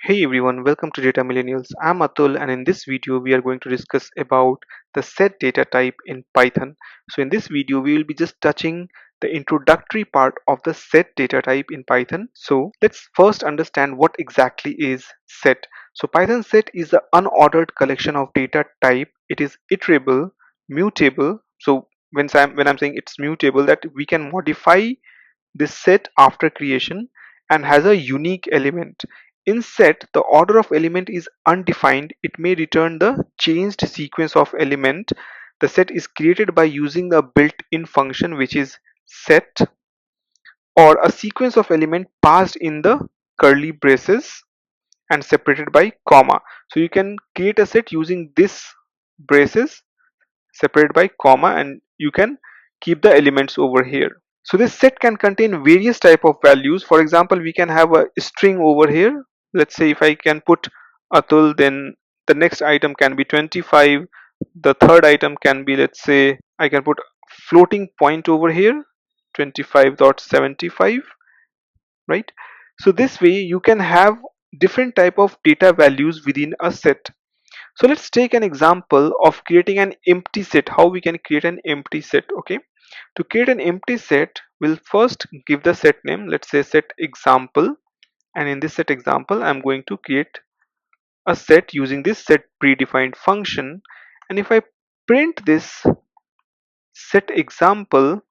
Hey everyone, welcome to Data Millennials. I'm Atul, and in this video we are going to discuss about the set data type in Python. So in this video we will be just touching the introductory part of the set data type in Python. So let's first understand what exactly is set. So Python set is the unordered collection of data type. It is iterable, mutable. So when I'm saying it's mutable, that we can modify this set after creation and has a unique element. In set, the order of element is undefined. It may return the changed sequence of element. The set is created by using a built-in function which is set, or a sequence of element passed in the curly braces and separated by comma. So you can create a set using this braces separated by comma, and you can keep the elements over here. So this set can contain various type of values. For example, we can have a string over here. Let's say if I can put Atul, then the next item can be 25. The third item can be, let's say I can put floating point over here, 25.75, right? So this way you can have different type of data values within a set. So let's take an example of creating an empty set, how we can create an empty set. Okay, to create an empty set, we'll first give the set name. Let's say set example, and in this set example I'm going to create a set using this set predefined function. And if I print this set example,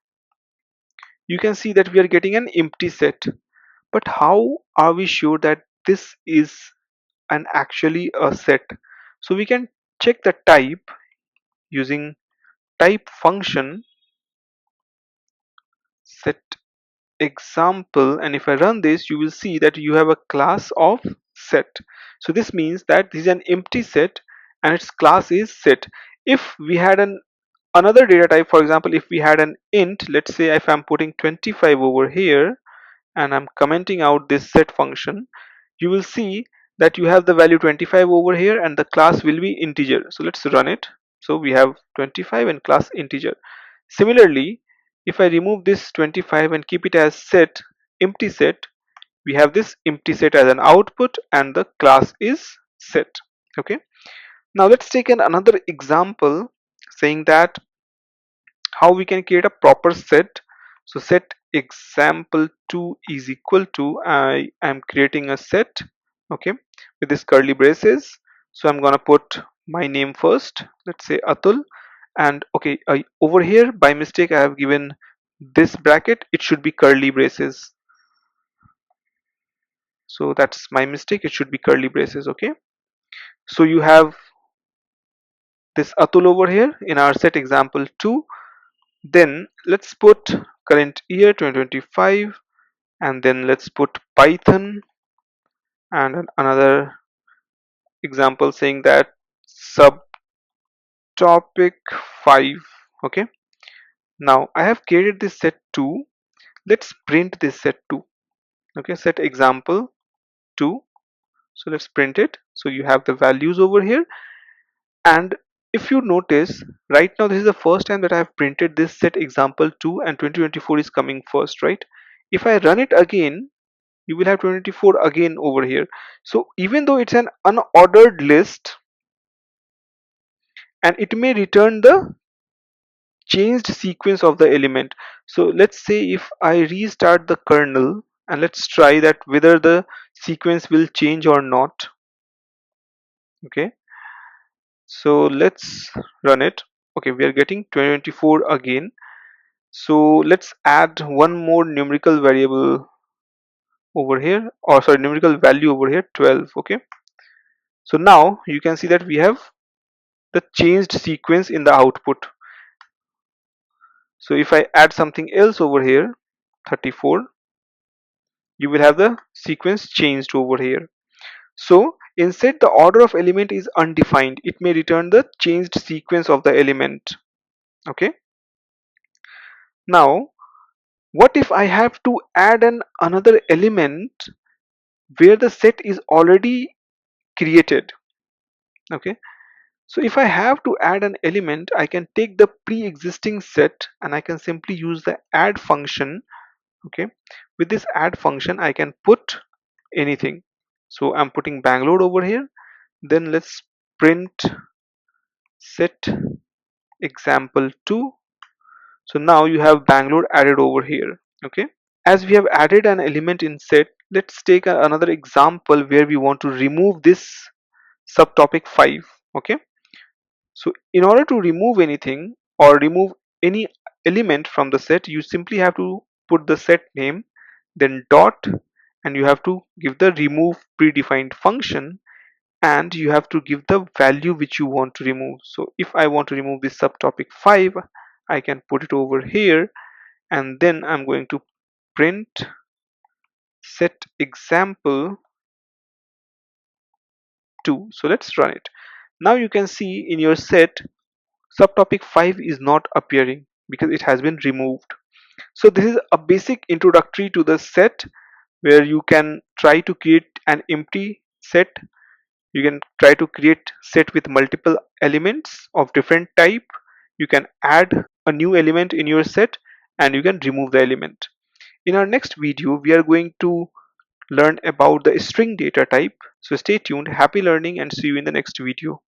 you can see that we are getting an empty set. But how are we sure that this is an actually a set? So we can check the type using type function set example, and if I run this, you will see that you have a class of set. So this means that this is an empty set and its class is set. If we had another data type, for example, if we had an int, let's say if I'm putting 25 over here and I'm commenting out this set function, you will see that you have the value 25 over here and the class will be integer. So let's run it. So we have 25 and class integer. Similarly, if I remove this 25 and keep it as set, empty set, we have this empty set as an output and the class is set. Okay, now let's take another example saying that how we can create a proper set. So set example2 is equal to, I am creating a set, okay, with this curly braces. So I'm gonna put my name first, let's say Atul, and okay, over here by mistake I have given this bracket, it should be curly braces. So that's my mistake, it should be curly braces. Okay, so you have this Atul over here in our set example 2. Then let's put current year 2025, and then let's put Python and another example saying that subtopic 5. Okay, now I have created this set 2. Let's print this set 2. Okay, set example 2. So let's print it. So you have the values over here, and if you notice right now, this is the first time that I have printed this set example 2 and 2024 is coming first, right? If I run it again, you will have 24 again over here. So even though it's an unordered list, and it may return the changed sequence of the element. So let's say if I restart the kernel and let's try that whether the sequence will change or not. Okay, so let's run it. Okay, we are getting 24 again. So let's add one more numerical variable over here, or sorry, numerical value over here, 12. Okay, so now you can see that we have the changed sequence in the output. So if I add something else over here, 34, you will have the sequence changed over here. So instead the order of element is undefined, it may return the changed sequence of the element. Okay, now what if I have to add another element where the set is already created? Okay, so if I have to add an element, I can take the pre-existing set and I can simply use the add function. Okay, with this add function I can put anything. So I'm putting Bangalore over here. Then let's print set example 2. So now you have Bangalore added over here. Okay, as we have added an element in set, let's take another example where we want to remove this subtopic 5. Okay, so in order to remove anything or remove any element from the set, you simply have to put the set name, then dot, and you have to give the remove predefined function, and you have to give the value which you want to remove. So if I want to remove this subtopic 5, I can put it over here, and then I'm going to print set example 2. So let's run it. Now you can see in your set subtopic 5 is not appearing because it has been removed. So this is a basic introductory to the set, where you can try to create an empty set. You can try to create set with multiple elements of different type. You can add a new element in your set, and you can remove the element. In our next video, we are going to learn about the string data type. So stay tuned, happy learning, and see you in the next video.